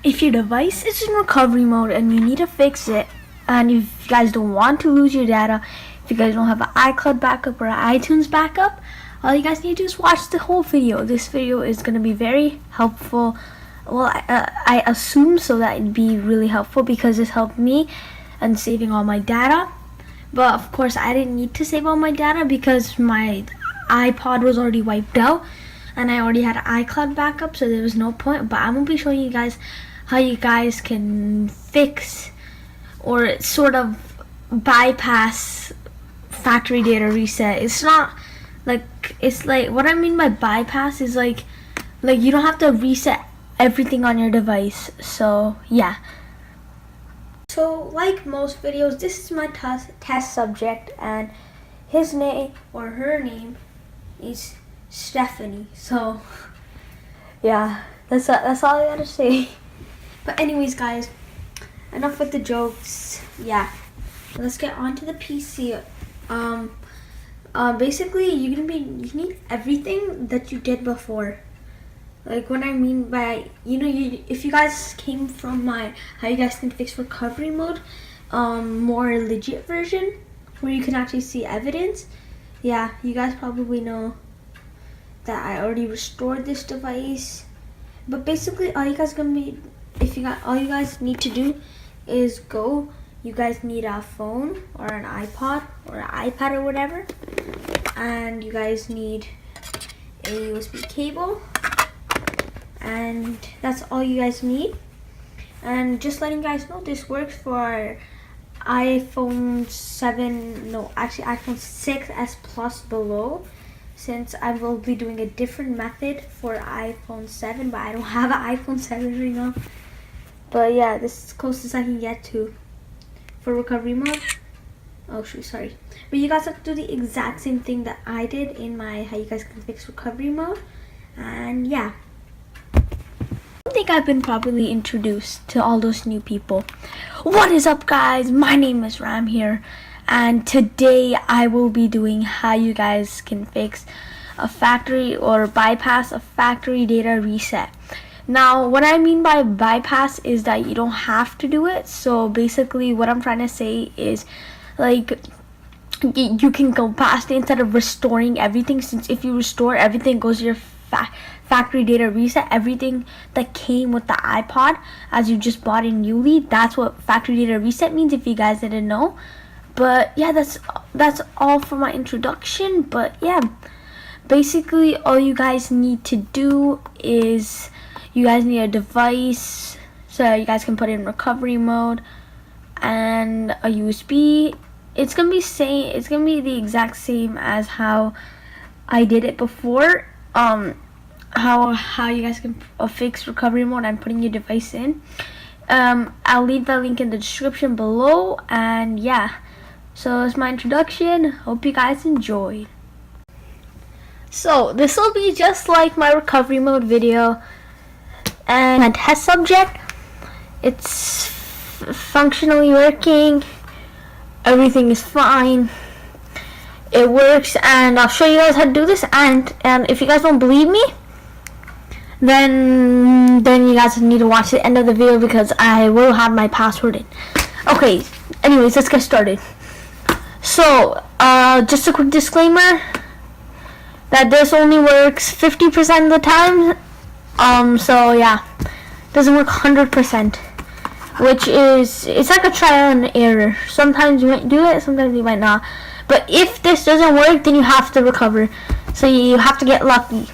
If your device is in recovery mode and you need to fix it, and if you guys don't want to lose your data, if you guys don't have an iCloud backup or an iTunes backup, all you guys need to do is watch the whole video. This video is going to be very helpful. Well, I assume so that it'd be really helpful because this helped me in saving all my data. But of course, I didn't need to save all my data because my iPod was already wiped out and I already had iCloud backup, so there was no point. But I'm going to be showing you guys how you guys can fix or sort of bypass factory data reset. It's not like, it's like, what I mean by bypass is like you don't have to reset everything on your device. So yeah, so like most videos, this is my test subject and his name or her name is Stephanie. So yeah, that's all I gotta say. But anyways guys, enough with the jokes. Yeah, let's get on to the PC. Basically you need everything that you did before. Like what I mean by, if you guys came from my how you guys can fix recovery mode, more legit version where you can actually see evidence, yeah, you guys probably know that I already restored this device. But basically all you guys need to do is you guys need a phone or an iPod or an iPad or whatever, and you guys need a USB cable, and that's all you guys need. And just letting you guys know, this works for iPhone 6s Plus below, since I will be doing a different method for iPhone 7, but I don't have an iPhone 7 right now. But yeah, this is the closest I can get to for recovery mode. Oh shoot, sorry. But you guys have to do the exact same thing that I did in my how you guys can fix recovery mode. And yeah, I don't think I've been properly introduced to all those new people. What is up guys? My name is Ram here, and today I will be doing how you guys can fix a factory or bypass a factory data reset. Now, what I mean by bypass is that you don't have to do it. So basically what I'm trying to say is, like, you can go past it instead of restoring everything, since if you restore everything goes to your factory data reset, everything that came with the iPod as you just bought it newly. That's what factory data reset means, if you guys didn't know. But yeah, that's all for my introduction. But yeah, basically all you guys need to do is you guys need a device so you guys can put it in recovery mode, and a USB. It's gonna be the exact same as how I did it before. How you guys can fix recovery mode and putting your device in. I'll leave that link in the description below. And yeah, so that's my introduction. Hope you guys enjoyed. So this will be just like my recovery mode video. And my test subject, it's functionally working. Everything is fine. It works, and I'll show you guys how to do this. And if you guys don't believe me, then you guys need to watch the end of the video because I will have my password in. Okay, anyways, let's get started. So just a quick disclaimer that this only works 50% of the time. So yeah, doesn't work 100%, which is, it's like a trial and error. Sometimes you might do it, sometimes you might not. But if this doesn't work, then you have to recover. So you have to get lucky.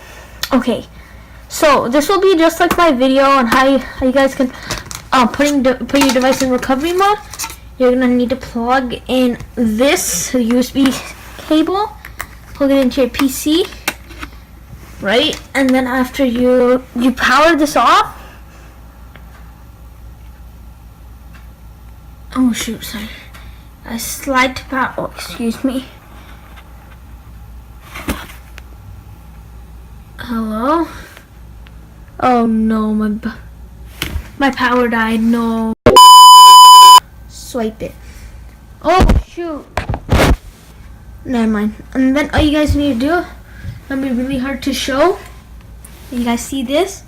Okay, so this will be just like my video on how you guys can put your device in recovery mode. You're gonna need to plug in this USB cable, plug it into your PC. Right, and then after you power this off. Oh shoot, sorry. I slide to power. Oh, excuse me. Hello. Oh no, my power died. No. Swipe it. Oh shoot. Never mind. And then all you guys need to do, that'll be really hard to show. You guys see this?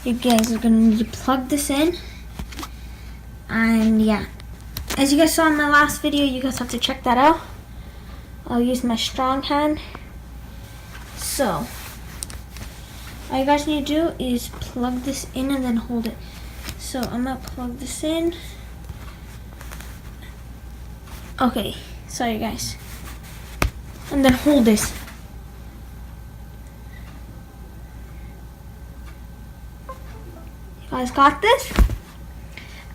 You guys are gonna need to plug this in. And yeah, as you guys saw in my last video, you guys have to check that out. I'll use my strong hand. So all you guys need to do is plug this in and then hold it. So I'm gonna plug this in. Okay, sorry guys. And then hold this. You guys got this?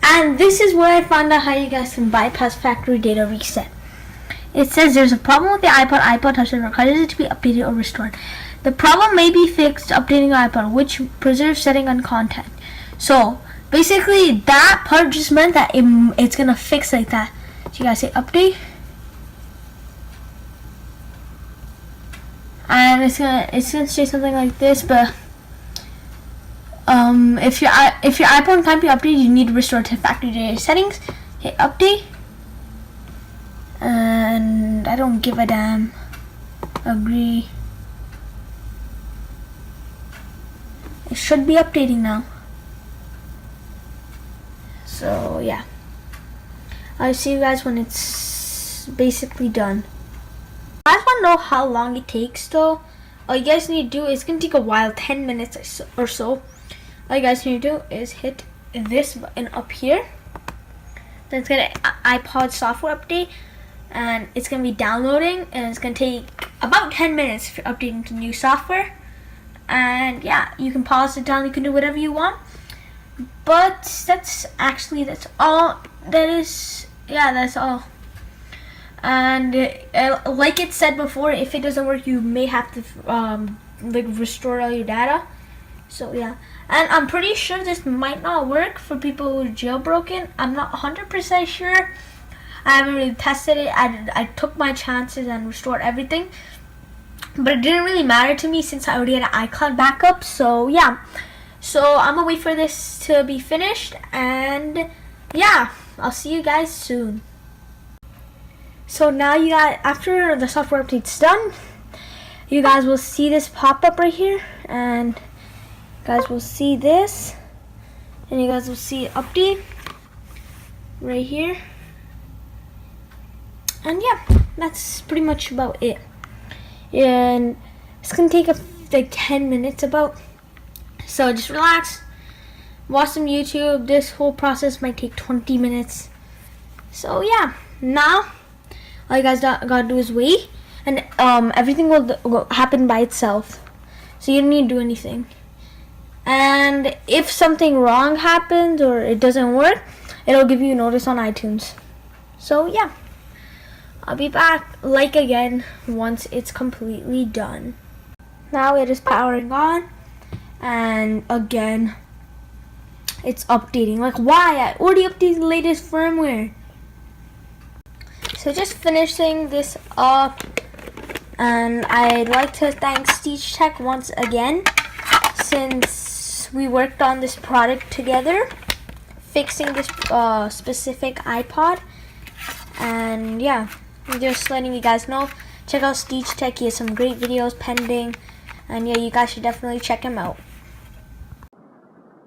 And this is where I found out how you guys can bypass factory data reset. It says there's a problem with the iPod Touch that requires it to be updated or restored. The problem may be fixed updating the iPod, which preserves setting on content. So basically that part just meant that it's gonna fix like that. So you guys say update. And it's gonna say something like this, but if your iPhone can't be updated, you need to restore to factory data settings. Hit update, and I don't give a damn. Agree. It should be updating now. So yeah, I'll see you guys when it's basically done. I just want to know how long it takes though. All you guys need to do is, it's going to take a while, 10 minutes or so. All you guys need to do is hit this button up here. Then it's going to iPod software update, and it's going to be downloading, and it's going to take about 10 minutes if you're updating to new software. And yeah, you can pause it down, you can do whatever you want. But that's all. That's all. And like it said before, if it doesn't work, you may have to restore all your data. So yeah, and I'm pretty sure this might not work for people who are jailbroken. I'm not 100% sure. I haven't really tested it. I took my chances and restored everything, but it didn't really matter to me since I already had an iCloud backup. So yeah, so I'm gonna wait for this to be finished, and yeah, I'll see you guys soon. So now you got, after the software update's done, you guys will see this pop up right here, and you guys will see this, and you guys will see update right here. And yeah, that's pretty much about it. And it's gonna take like 10 minutes about. So just relax, watch some YouTube. This whole process might take 20 minutes. So yeah, now all you guys gotta do is wait, and everything will happen by itself. So you don't need to do anything. And if something wrong happens or it doesn't work, it'll give you a notice on iTunes. So yeah, I'll be back again once it's completely done. Now it is powering on, and again it's updating. Like, why? I already updated the latest firmware. So just finishing this up, and I'd like to thank SteechTech once again, since we worked on this product together, fixing this specific iPod. And yeah, just letting you guys know, check out SteechTech. He has some great videos pending, and yeah, you guys should definitely check him out.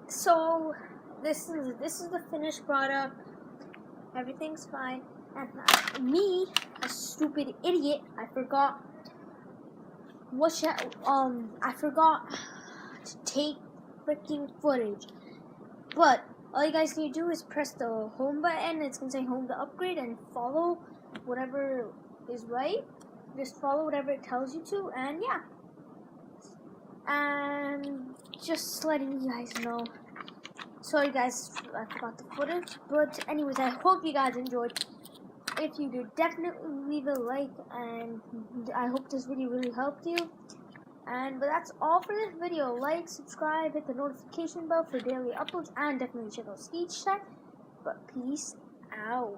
So this is the finished product. Everything's fine. And me, a stupid idiot, I forgot to take freaking footage. But all you guys need to do is press the home button. It's gonna say home to upgrade, and follow whatever is right. Just follow whatever it tells you to, and yeah. And just letting you guys know. Sorry guys, I forgot the footage. But anyways, I hope you guys enjoyed. If you did, definitely leave a like, and I hope this video really helped you. But that's all for this video. Like, subscribe, hit the notification bell for daily uploads, and definitely check out SteechTech. But peace out.